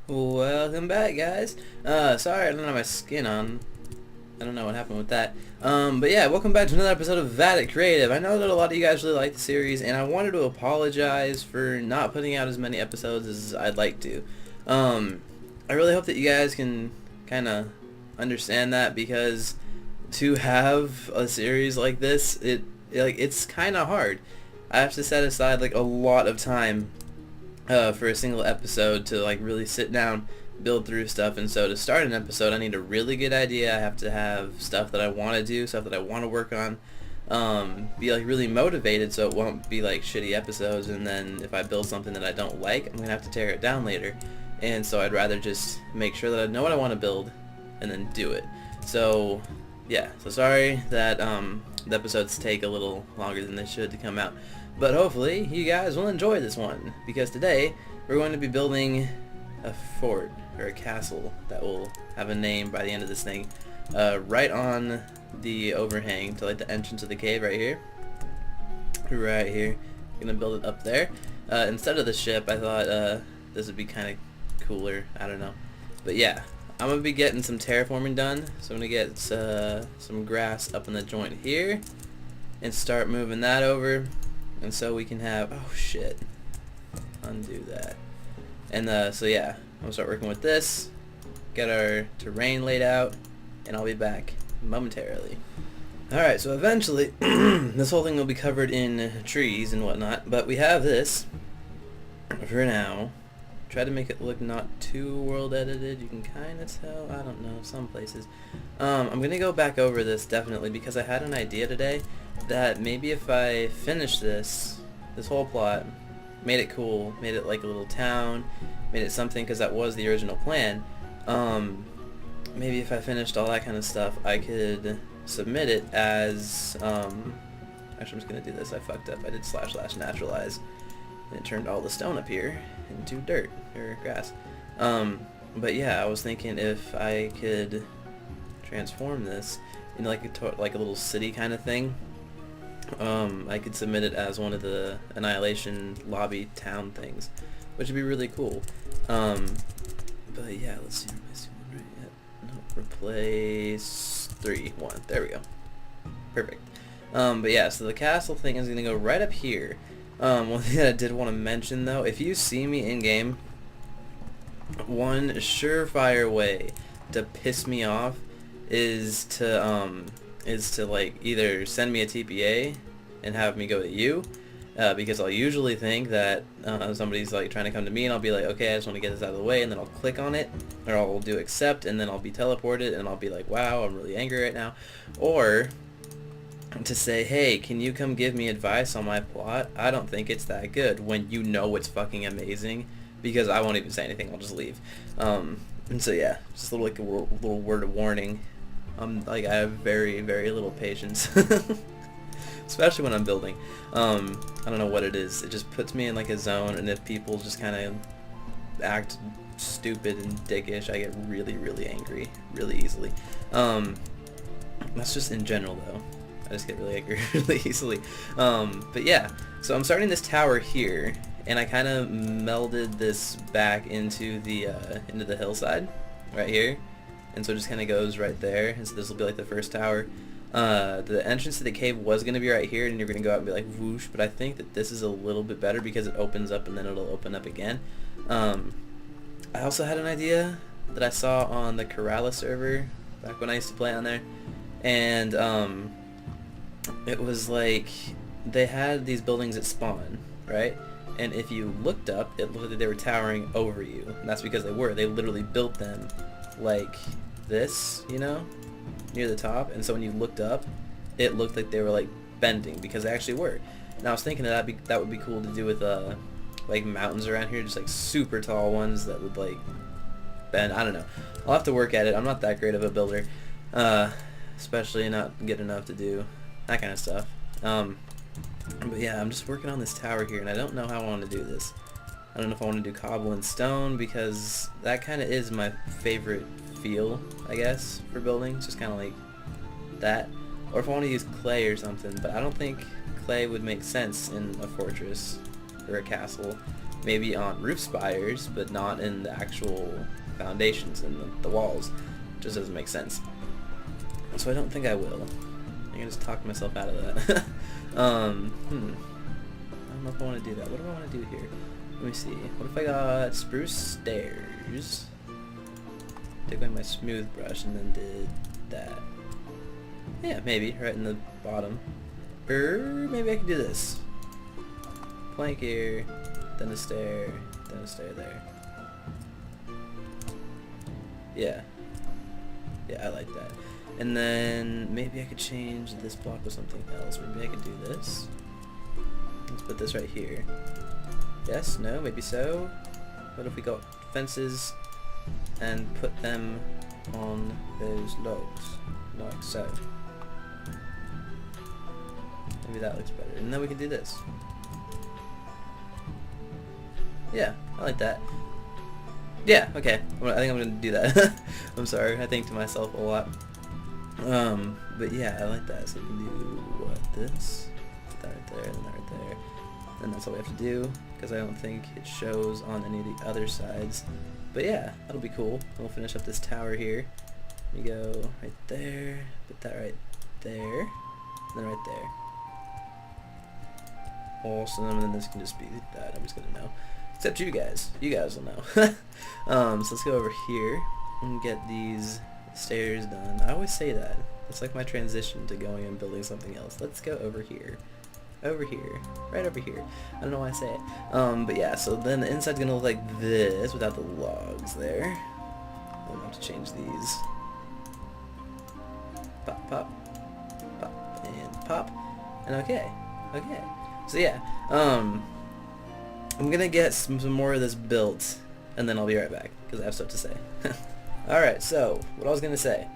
Welcome back, guys. Sorry I don't have my skin on. I don't know what happened with that. But yeah, welcome back to another episode of Vadact Creative. I know that a lot of you guys really like the series, and I wanted to apologize for not putting out as many episodes as I'd like to. I really hope that you guys can kind of understand that, because to have a series like this, it's kind of hard. I have to set aside like a lot of time for a single episode to like really sit down, build through stuff. And so to start an episode, I need a really good idea. I have to have stuff that I want to do, stuff that I want to work on, be like really motivated, so it won't be like shitty episodes, and then if I build something that I don't like, I'm gonna have to tear it down later. And so I'd rather just make sure that I know what I want to build and then do it. So yeah, so sorry that the episodes take a little longer than they should to come out. But hopefully you guys will enjoy this one, because today we're going to be building a fort, or a castle, that will have a name by the end of this thing, right on the overhang to like the entrance of the cave right here. Right here. Gonna build it up there. Instead of the ship, I thought this would be kind of cooler. I don't know. But yeah, I'm going to be getting some terraforming done. So I'm going to get some grass up in the joint here and start moving that over. And so we can have, oh shit, undo that. And so yeah, I'm gonna start working with this, get our terrain laid out, and I'll be back momentarily. Alright, so eventually this whole thing will be covered in trees and whatnot, but we have this for now. Try to make it look not too world edited. You can kind of tell, I don't know, some places. I'm gonna go back over this definitely, because I had an idea today that maybe if I finish this whole plot, made it cool, made it like a little town, made it something, because that was the original plan, maybe if I finished all that kind of stuff, I could submit it as, actually I'm just gonna do this, I fucked up, I did / naturalize, and it turned all the stone up here into dirt, or grass. But yeah, I was thinking if I could transform this into like a little city kind of thing, I could submit it as one of the Annihilation lobby town things, which would be really cool. But yeah, let's see, replace 1 right yet. No, replace 3, 1. There we go. Perfect. But yeah, so the castle thing is gonna go right up here. One thing that I did want to mention though, if you see me in game, one surefire way to piss me off is to like either send me a TPA and have me go to you, because I'll usually think that somebody's like trying to come to me, and I'll be like, okay, I just want to get this out of the way, and then I'll click on it, or I'll do accept, and then I'll be teleported, and I'll be like, wow, I'm really angry right now. Or to say, hey, can you come give me advice on my plot? I don't think it's that good, when you know it's fucking amazing, because I won't even say anything, I'll just leave. And so yeah, just a little, like a little word of warning. Like, I have very, very little patience, especially when I'm building. I don't know what it is, it just puts me in like a zone, and if people just kind of act stupid and dickish, I get really, really angry really easily. That's just in general though. I just get really angry really easily. But yeah, so I'm starting this tower here, and I kind of melded this back into the hillside right here, and so it just kind of goes right there, and so this will be like the first tower. The entrance to the cave was going to be right here, and you're going to go out and be like whoosh, but I think that this is a little bit better because it opens up and then it'll open up again. I also had an idea that I saw on the Kerala server back when I used to play on there, and it was like they had these buildings at spawn, right? And if you looked up, it looked like they were towering over you, and that's because they were. They literally built them like this, you know, near the top, and so when you looked up, it looked like they were like bending, because they actually were. And I was thinking that that would be cool to do with like mountains around here, just like super tall ones that would like bend. I don't know. I'll have to work at it. I'm not that great of a builder, especially not good enough to do that kind of stuff. But yeah, I'm just working on this tower here, and I don't know how I want to do this. I don't know if I want to do cobble and stone, because that kind of is my favorite feel, I guess, for building, just kind of like that. Or if I want to use clay or something, but I don't think clay would make sense in a fortress or a castle. maybe on roof spires, but not in the actual foundations and the walls. Just doesn't make sense. So I don't think I will. I can just talk myself out of that. I don't know if I want to do that. What do I want to do here? Let me see. What if I got spruce stairs? Take away my smooth brush and then did that. Yeah, maybe right in the bottom. Or maybe I could do this. Plank here, then a stair there. Yeah. Yeah, I like that. And then maybe I could change this block with something else. Maybe I could do this. Let's put this right here. Yes, no, maybe so. What if we got fences and put them on those logs, like so? Maybe that looks better. And then we can do this. Yeah, I like that. Yeah, okay. I think I'm gonna do that. I'm sorry, I think to myself a lot. But yeah, I like that. So we can do what, this? Put that right there, and that right there. And that's all we have to do, because I don't think it shows on any of the other sides. But yeah, that'll be cool. We'll finish up this tower here. We go right there, put that right there, and then right there. Awesome, and then this can just be that. I'm just gonna know. Except you guys. You guys will know. So let's go over here and get these stairs done. I always say that. It's like my transition to going and building something else. Let's go over here. Over here. Right over here. I don't know why I say it. But yeah, so then the inside's gonna look like this without the logs there. I'll have to change these. Pop, pop, pop, and pop. And okay. Okay. So yeah, I'm gonna get some more of this built, and then I'll be right back, because I have stuff to say. Alright, so, what I was gonna say.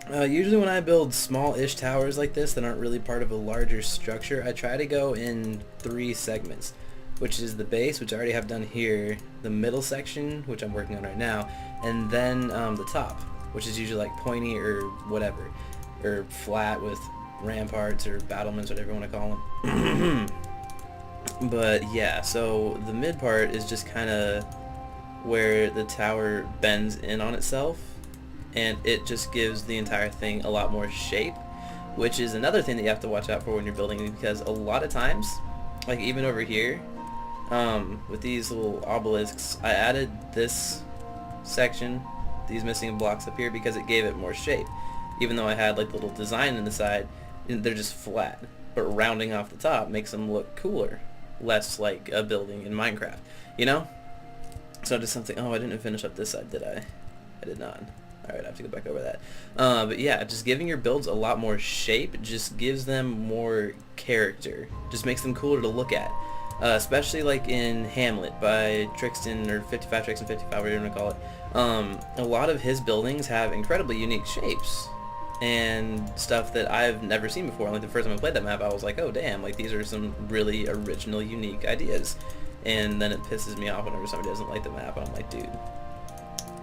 Usually when I build small-ish towers like this that aren't really part of a larger structure, I try to go in 3 segments, which is the base, which I already have done here, the middle section, which I'm working on right now, and then the top, which is usually like pointy or whatever, or flat with ramparts or battlements, whatever you want to call them. But yeah, so the mid part is just kind of where the tower bends in on itself, and it just gives the entire thing a lot more shape, which is another thing that you have to watch out for when you're building, because a lot of times, like even over here, with these little obelisks, I added this section, these missing blocks up here, because it gave it more shape. Even though I had like the little design in the side, they're just flat, but rounding off the top makes them look cooler, less like a building in Minecraft, you know? So just something, oh, I didn't finish up this side, did I? I did not. Alright, I have to go back over that. But yeah, just giving your builds a lot more shape just gives them more character, just makes them cooler to look at. Especially like in Hamlet by Trixton, or 55 Trixton 55, whatever you want to call it. A lot of his buildings have incredibly unique shapes and stuff that I've never seen before. Like the first time I played that map, I was like, oh damn, like these are some really original, unique ideas. And then it pisses me off whenever somebody doesn't like the map, and I'm like, dude,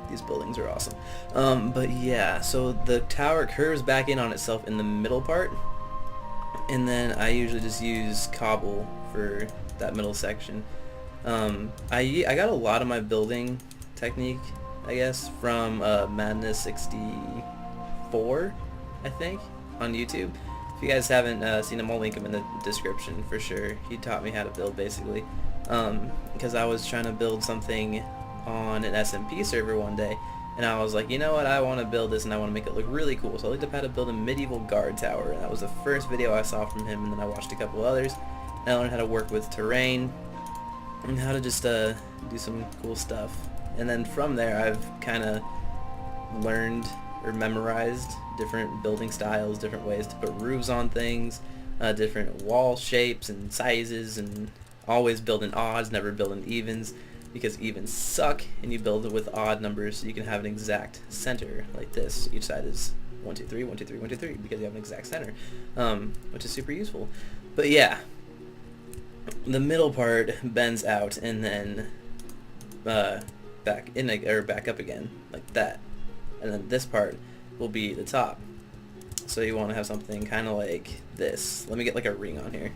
these buildings are awesome. But yeah, so the tower curves back in on itself in the middle part, and then I usually just use cobble for that middle section. I got a lot of my building technique, I guess, from Madness 64, I think, on YouTube. If you guys haven't seen him, I'll link him in the description for sure. He taught me how to build, basically, because I was trying to build something on an SMP server one day, and I was like, you know what, I want to build this and I want to make it look really cool. So I looked up how to build a medieval guard tower, and that was the first video I saw from him, and then I watched a couple others, and I learned how to work with terrain and how to just do some cool stuff. And then from there I've kind of learned or memorized different building styles, different ways to put roofs on things, different wall shapes and sizes, and always build in odds, never build in evens, because evens suck, and you build it with odd numbers so you can have an exact center like this. Each side is 1 2 3 1 2 3 1 2 3 because you have an exact center, which is super useful. But yeah, the middle part bends out and then back in, or back up again like that, and then this part will be the top. So you want to have something kind of like this. Let me get like a ring on here.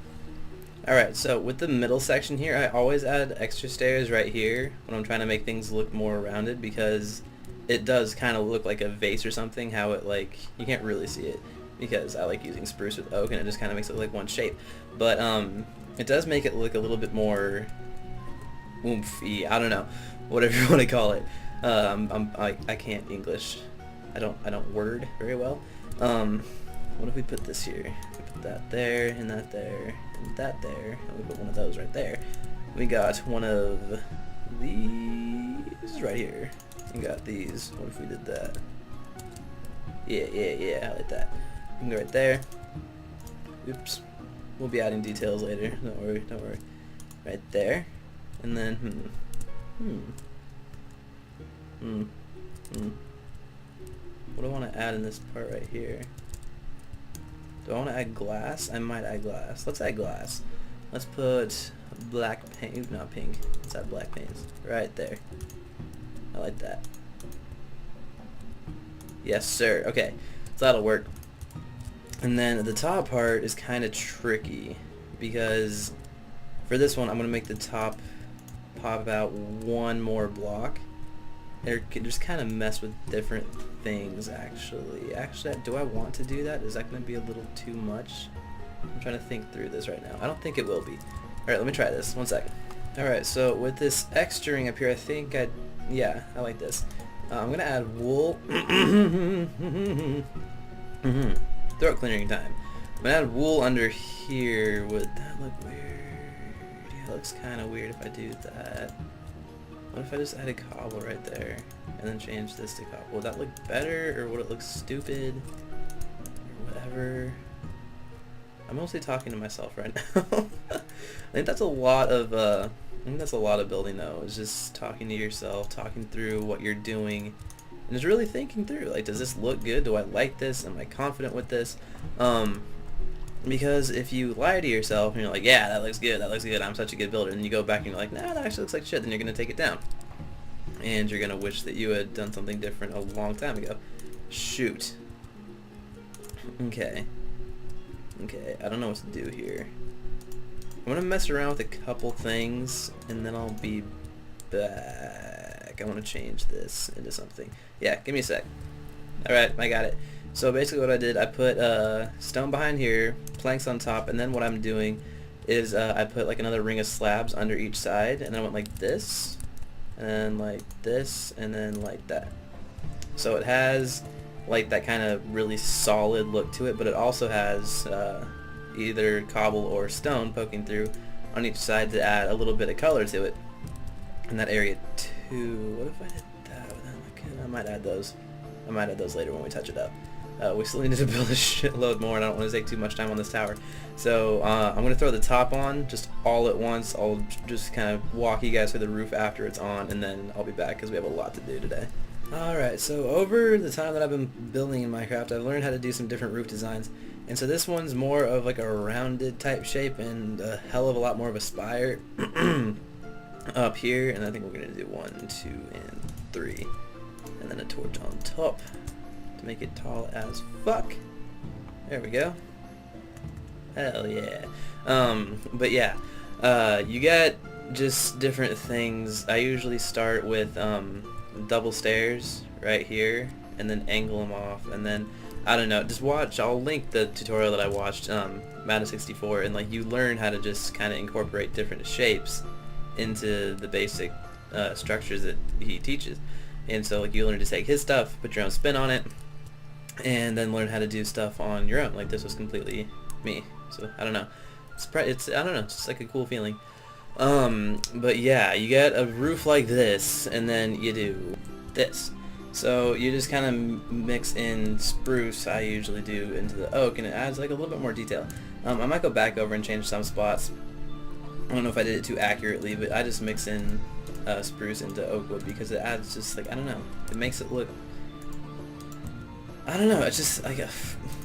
Alright, so with the middle section here, I always add extra stairs right here when I'm trying to make things look more rounded, because it does kind of look like a vase or something, how it like, you can't really see it because I like using spruce with oak and it just kind of makes it look like one shape. But it does make it look a little bit more oomphy, I don't know, whatever you want to call it. I can't English. I don't word very well. What if we put this here? We put that there, and that there, and that there, and we put one of those right there. We got one of these right here. We got these. What if we did that? Yeah, I like that. We can go right there. Oops. We'll be adding details later. Don't worry. Right there. And then, what do I want to add in this part right here? Do I want to add glass? I might add glass. Let's add glass. Let's put black paint, not pink. Let's add black paints right there. I like that. Yes, sir. Okay, so that'll work. And then the top part is kind of tricky, because for this one I'm going to make the top pop out one more block. They're just kind of mess with different things, actually. Actually, do I want to do that? Is that going to be a little too much? I'm trying to think through this right now. I don't think it will be. Alright, let me try this. 1 second. Alright, so with this extra up here, I think I like this. I'm going to add wool. Throat clearing time. I'm going to add wool under here. Would that look weird? Yeah, it looks kind of weird if I do that. What if I just added cobble right there and then change this to cobble? Would that look better, or would it look stupid, or whatever? I'm mostly talking to myself right now. I think that's a lot of building though. Is just talking to yourself, talking through what you're doing, and just really thinking through, like, does this look good? Do I like this? Am I confident with this? Because if you lie to yourself and you're like, yeah, that looks good, I'm such a good builder, and you go back and you're like, nah, that actually looks like shit, then you're going to take it down. And you're going to wish that you had done something different a long time ago. Shoot. Okay, I don't know what to do here. I'm going to mess around with a couple things, and then I'll be back. I want to change this into something. Yeah, give me a sec. Alright, I got it. So basically what I did, I put stone behind here, planks on top, and then what I'm doing is I put like another ring of slabs under each side, and then I went like this, and then like this, and then like that. So it has like that kind of really solid look to it, but it also has either cobble or stone poking through on each side to add a little bit of color to it in that area too. What if I did that? I might add those. I might add those later when we touch it up. We still need to build a shitload more, and I don't want to take too much time on this tower. So I'm going to throw the top on just all at once. I'll just kind of walk you guys through the roof after it's on, and then I'll be back because we have a lot to do today. Alright, so over the time that I've been building in Minecraft, I've learned how to do some different roof designs. And so this one's more of like a rounded type shape and a hell of a lot more of a spire up here. And I think we're going to do 1, 2, and 3. And then a torch on top to make it tall as fuck. There we go. Hell yeah. But yeah, you got just different things. I usually start with double stairs right here and then angle them off, and then I don't know, just watch. I'll link the tutorial that I watched, Vadact 64, and like you learn how to just kind of incorporate different shapes into the basic structures that he teaches. And so like you learn to take his stuff, put your own spin on it, and then learn how to do stuff on your own. Like this was completely me. So I don't know. It's I don't know. It's just like a cool feeling. But yeah, you get a roof like this, and then you do this. So you just kind of mix in spruce, I usually do, into the oak, and it adds like a little bit more detail. I might go back over and change some spots. I don't know if I did it too accurately, but I just mix in spruce into oak wood because it adds just like, I don't know, it makes it look, I don't know, it's just like I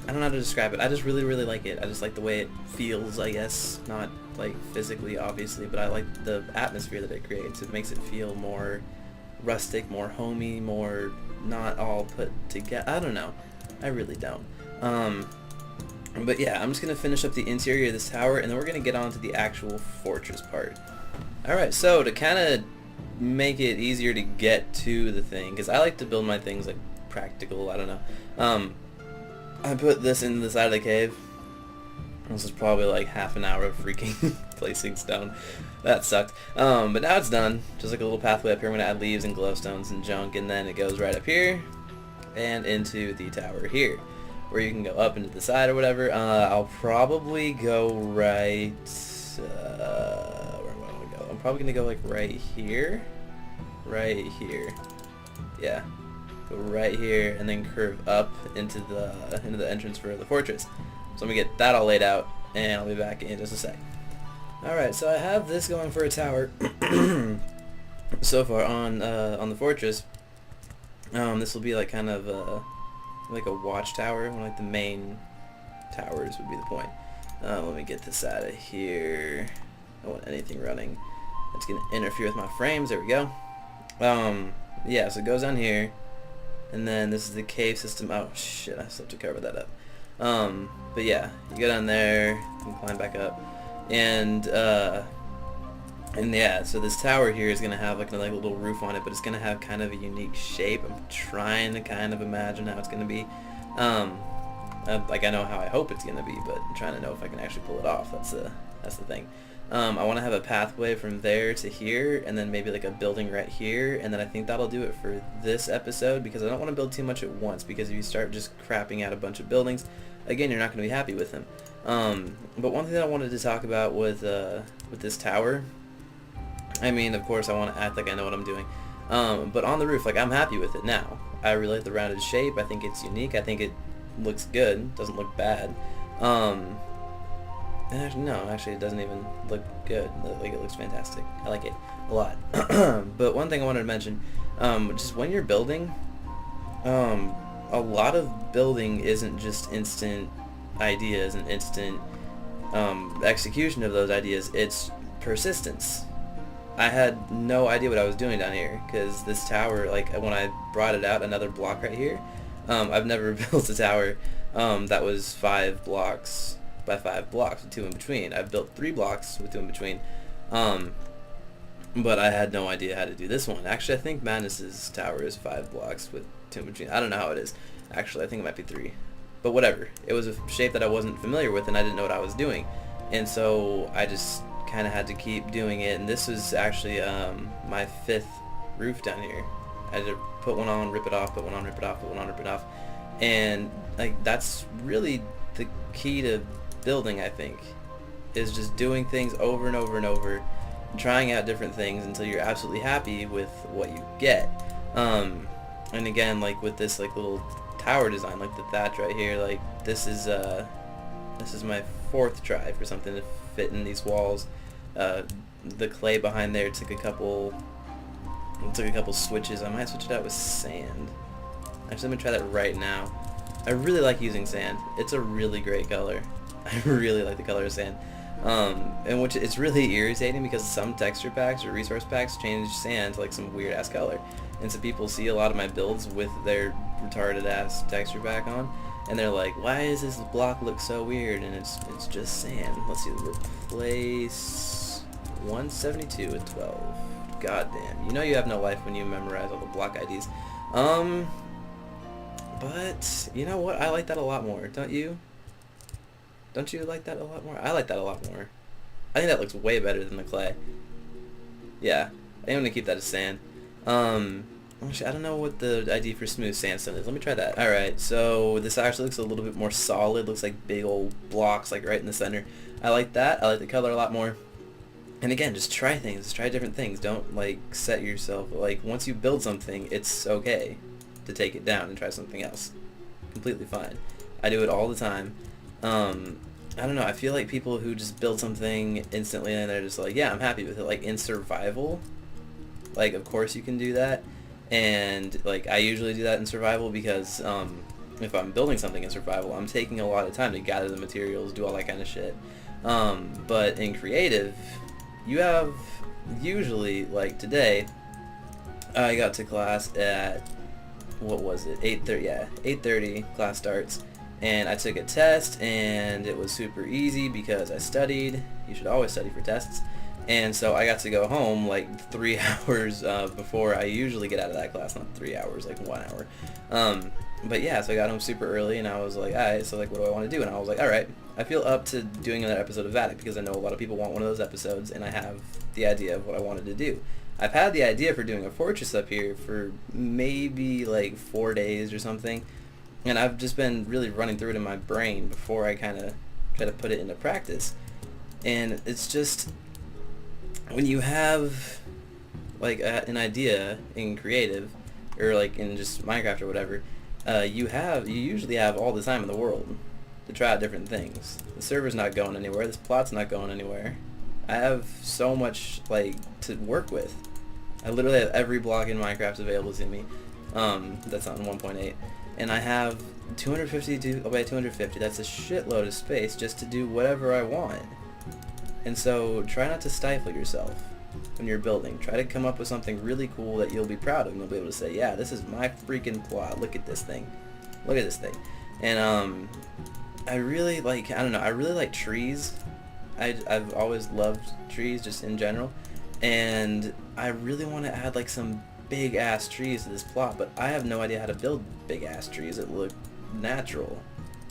don't know how to describe it. I just really like it. I just like the way it feels, I guess, not like physically obviously, but I like the atmosphere that it creates. It makes it feel more rustic, more homey, more not all put together. I don't know, I really don't. But yeah, I'm just going to finish up the interior of this tower, and then we're going to get on to the actual fortress part. Alright, so to kind of make it easier to get to the thing, because I like to build my things like practical, I don't know. I put this in the side of the cave. This is probably like half an hour of freaking placing stone. That sucked. But now it's done. Just like a little pathway up here. I'm going to add leaves and glowstones and junk, and then it goes right up here and into the tower here, where you can go up into the side or whatever. I'll probably go right... where do I want to go? I'm probably going to go like right here. Right here. Yeah. Go right here and then curve up into the entrance for the fortress. So I'm going to get that all laid out, and I'll be back in just a sec. Alright, so I have this going for a tower so far on the fortress. This will be like kind of like a watchtower, one of like the main towers would be the point. Let me get this out of here. I don't want anything running. It's going to interfere with my frames. There we go. Yeah, so it goes down here, and then this is the cave system. Oh shit, I still have to cover that up. But yeah, you go down there and climb back up, and yeah, so this tower here is gonna have like a little roof on it, but it's gonna have kind of a unique shape. I'm trying to kind of imagine how it's gonna be. Like I know how I hope it's gonna be, but I'm trying to know if I can actually pull it off. That's the thing. I want to have a pathway from there to here, and then maybe like a building right here, and then I think that'll do it for this episode, because I don't want to build too much at once, because if you start just crapping out a bunch of buildings, again, you're not going to be happy with them. But one thing that I wanted to talk about with this tower, I mean, of course, I want to act like I know what I'm doing, but on the roof, like, I'm happy with it now. I really like the rounded shape. I think it's unique. I think it looks good. Doesn't look bad. Actually, it doesn't even look good. Like, it looks fantastic. I like it a lot. But one thing I wanted to mention, just when you're building, a lot of building isn't just instant ideas and instant execution of those ideas. It's persistence. I had no idea what I was doing down here, because this tower, like, when I brought it out another block right here, I've never built a tower that was 5 blocks by 5 blocks with 2 in between. I've built 3 blocks with 2 in between, but I had no idea how to do this one. Actually, I think Madness's tower is 5 blocks with 2 in between. I don't know how it is. Actually, I think it might be 3, but whatever. It was a shape that I wasn't familiar with, and I didn't know what I was doing, and so I just kind of had to keep doing it. And this was actually my 5th roof down here. I had to put one on, rip it off, put one on, rip it off, put one on, rip it off, and like that's really the key to building, I think, is just doing things over and over and over, trying out different things until you're absolutely happy with what you get. And again, like with this like little tower design, like the thatch right here, like this is my 4th try for something to fit in these walls. The clay behind there took a couple switches. I might switch it out with sand. Actually, let me try that right now. I really like using sand. It's a really great color. I really like the color of sand. And which it's really irritating, because some texture packs or resource packs change sand to like some weird ass color. And so people see a lot of my builds with their retarded ass texture pack on, and they're like, why does this block look so weird? And it's just sand. Let's see, replace 172 with 12. God damn. You know you have no life when you memorize all the block IDs. But you know what? I like that a lot more. Don't you? Don't you like that a lot more? I like that a lot more. I think that looks way better than the clay. Yeah, I think I'm gonna keep that as sand. Actually, I don't know what the ID for smooth sandstone is. Let me try that. Alright, so this actually looks a little bit more solid. Looks like big old blocks, like right in the center. I like that. I like the color a lot more. And again, just try things. Just try different things. Don't, like, set yourself... Like, once you build something, it's okay to take it down and try something else. Completely fine. I do it all the time. I don't know, I feel like people who just build something instantly and they're just like, yeah, I'm happy with it. Like, in survival, like, of course you can do that. And, like, I usually do that in survival because, if I'm building something in survival, I'm taking a lot of time to gather the materials, do all that kind of shit. But in creative, you have usually, like today, I got to class at, what was it, 8:30, yeah, 8:30 class starts, and I took a test, and it was super easy because I studied. You should always study for tests. And so I got to go home like 3 hours before I usually get out of that class. Not 3 hours, like 1 hour. But yeah, so I got home super early, and I was like, alright, so like what do I want to do? And I was like, alright, I feel up to doing another episode of Vadact because I know a lot of people want one of those episodes, and I have the idea of what I wanted to do. I've had the idea for doing a fortress up here for maybe like 4 days or something, and I've just been really running through it in my brain before I kind of try to put it into practice. And it's just, when you have like an idea in creative, or like in just Minecraft or whatever, you usually have all the time in the world to try out different things. The server's not going anywhere, this plot's not going anywhere. I have so much like to work with. I literally have every block in Minecraft available to me. That's on 1.8, and I have 250 by 250. That's a shitload of space just to do whatever I want. And so try not to stifle yourself when you're building. Try to come up with something really cool that you'll be proud of, and you'll be able to say, yeah, this is my freaking plot. Look at this thing. Look at this thing. And I really like, I don't know, I really like trees. I've always loved trees just in general, and I really want to add like some big ass trees to this plot, but I have no idea how to build big ass trees that look natural.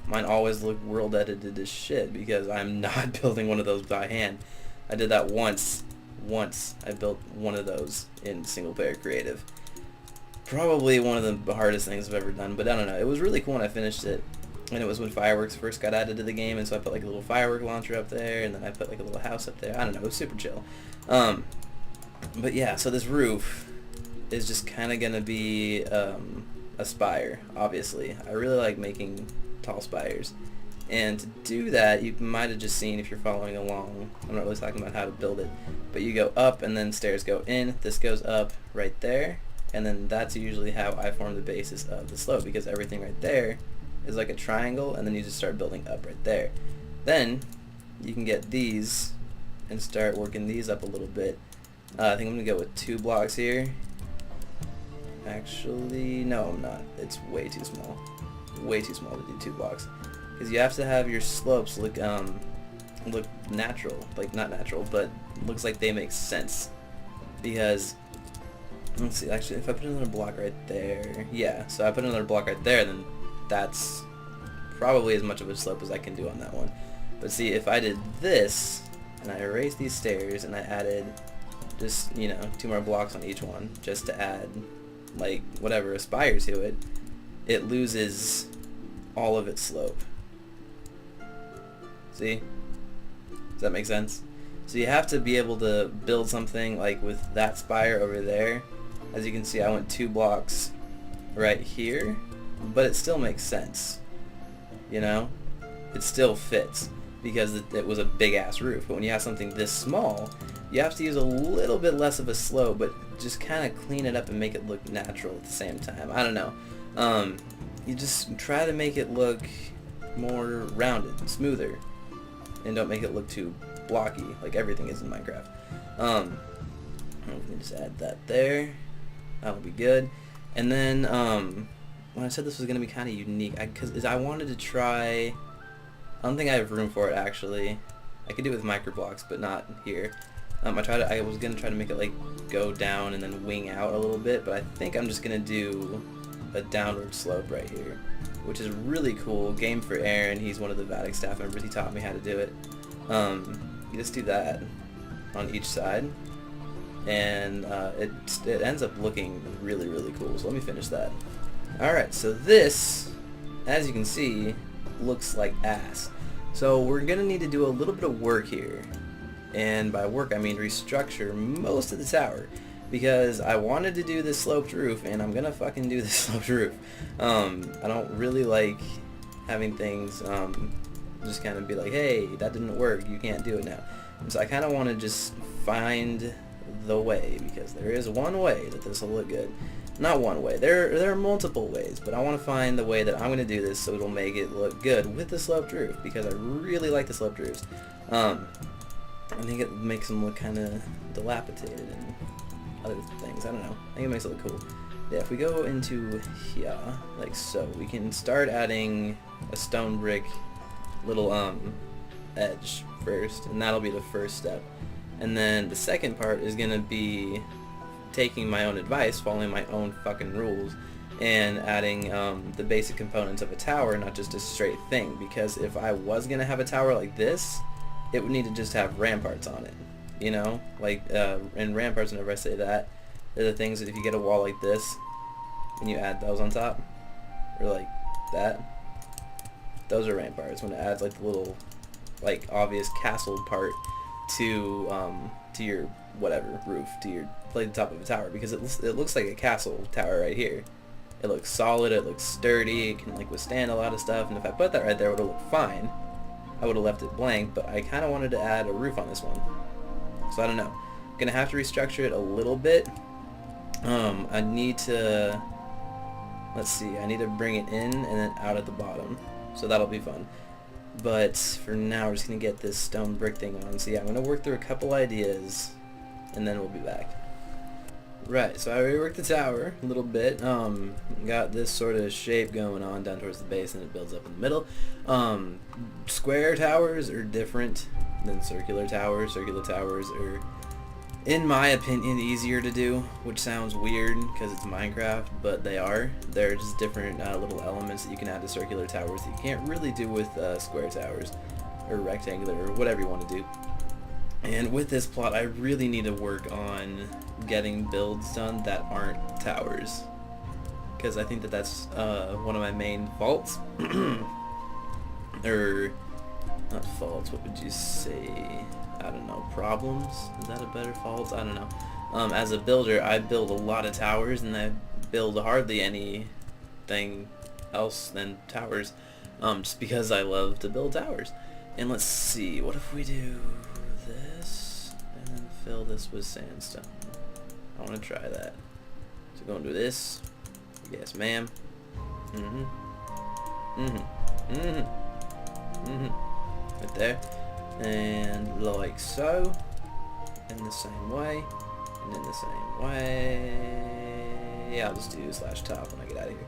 Mine always look world edited as shit because I'm not building one of those by hand. I did that once I built one of those in single player creative. Probably one of the hardest things I've ever done, but I don't know, it was really cool when I finished it. And it was when fireworks first got added to the game, and so I put like a little firework launcher up there, and then I put like a little house up there. I don't know, it was super chill. But yeah, so this roof is just kind of gonna be a spire, obviously. I really like making tall spires, and to do that, you might have just seen if you're following along. I'm not really talking about how to build it, but you go up, and then stairs go in. This goes up right there, and then that's usually how I form the basis of the slope, because everything right there is like a triangle, and then you just start building up right there. Then you can get these and start working these up a little bit. I think I'm gonna go with 2 blocks here. Actually, no, I'm not. It's way too small. Way too small to do 2 blocks, because you have to have your slopes look natural, like not natural, but looks like they make sense. Because let's see, actually, if I put another block right there, yeah. So I put another block right there, then that's probably as much of a slope as I can do on that one. But see, if I did this, and I erased these stairs, and I added just, you know, 2 more blocks on each one, just to add, like, whatever, a spire to it, it loses all of its slope. See? Does that make sense? So you have to be able to build something, like, with that spire over there. As you can see, I went 2 blocks right here, but it still makes sense, you know? It still fits because it was a big ass roof. But when you have something this small, you have to use a little bit less of a slope, but just kind of clean it up and make it look natural at the same time. I don't know. You just try to make it look more rounded, smoother, and don't make it look too blocky like everything is in Minecraft. Let me just add that there. That'll be good. And then when I said this was going to be kind of unique, because I wanted to try, I don't think I have room for it actually. I could do it with microblocks, but not here. I was going to try to make it like go down and then wing out a little bit, but I think I'm just going to do a downward slope right here, which is really cool. Game for Aaron, he's one of the Vadact staff members, he taught me how to do it. You just do that on each side, and it ends up looking really, really cool. So let me finish that. Alright, so this, as you can see, looks like ass. So we're going to need to do a little bit of work here. And by work, I mean restructure most of the tower. Because I wanted to do this sloped roof, and I'm going to fucking do this sloped roof. I don't really like having things just kind of be like, hey, that didn't work, you can't do it now. And so I kind of want to just find the way, because there is one way that this will look good. Not one way, there are multiple ways, but I want to find the way that I'm going to do this so it'll make it look good with the sloped roof, because I really like the sloped roofs. I think it makes them look kind of dilapidated and other things, I don't know. I think it makes it look cool. Yeah, if we go into here, like so, we can start adding a stone brick little edge first, and that'll be the first step. And then the second part is gonna be taking my own advice, following my own fucking rules, and adding the basic components of a tower, not just a straight thing. Because if I was gonna have a tower like this, it would need to just have ramparts on it, you know? Like, and ramparts, whenever I say that, they're the things that if you get a wall like this, and you add those on top, or like that, those are ramparts. When it adds like the little, like, obvious castle part to your whatever roof, to your like the top of a tower, because it looks like a castle tower right here. It looks solid, it looks sturdy, it can like withstand a lot of stuff, and if I put that right there, it would have looked fine. I would have left it blank, but I kind of wanted to add a roof on this one. So I don't know. I'm gonna have to restructure it a little bit. I need to, let's see, I need to bring it in and then out at the bottom. So that'll be fun. But for now, we're just gonna get this stone brick thing on. So yeah, I'm gonna work through a couple ideas, and then we'll be back. Right, so I reworked the tower a little bit. Got this sort of shape going on down towards the base, and it builds up in the middle. Square towers are different than circular towers. Circular towers are, in my opinion, easier to do, which sounds weird because it's Minecraft, but they are. They're just different little elements that you can add to circular towers that you can't really do with square towers, or rectangular, or whatever you want to do. And with this plot, I really need to work on getting builds done that aren't towers, because I think that that's one of my main faults. Or not faults, what would you say? I don't know, problems? Is that a better fault? I don't know. As a builder, I build a lot of towers, and I build hardly anything else than towers, just because I love to build towers. And let's see, what if we do this, and then fill this with sandstone? I want to try that. So go and do this. Yes, ma'am. Right there. And like so. In the same way. And in the same way. Yeah, I'll just do /top when I get out of here.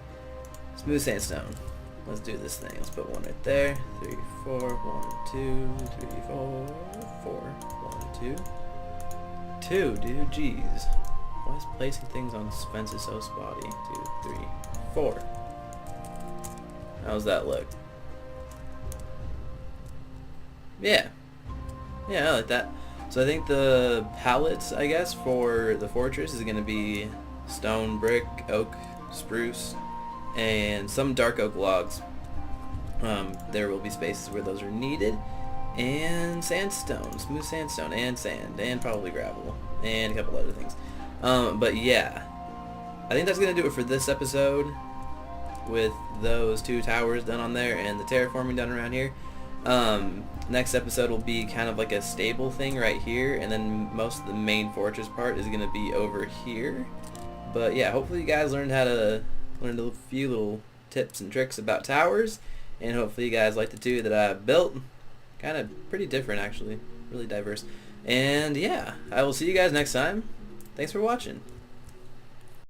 Smooth sandstone. Let's do this thing. Let's put one right there. 3, 4, 1, 2, 3, 4, 4, 1, 2. 2, dude, jeez. Why is placing things on fences so spotty? 2, 3, 4. How's that look? Yeah. Yeah, I like that. So I think the palettes, I guess, for the fortress is going to be stone, brick, oak, spruce, and some dark oak logs. There will be spaces where those are needed, and sandstone, smooth sandstone, and sand, and probably gravel, and a couple other things. But yeah, I think that's going to do it for this episode, with those 2 towers done on there and the terraforming done around here. Next episode will be kind of like a stable thing right here, and then most of the main fortress part is going to be over here. But yeah, hopefully you guys learned a few little tips and tricks about towers, and hopefully you guys like the 2 that I built. Kind of pretty different, actually, really diverse. And yeah, I will see you guys next time. Thanks for watching.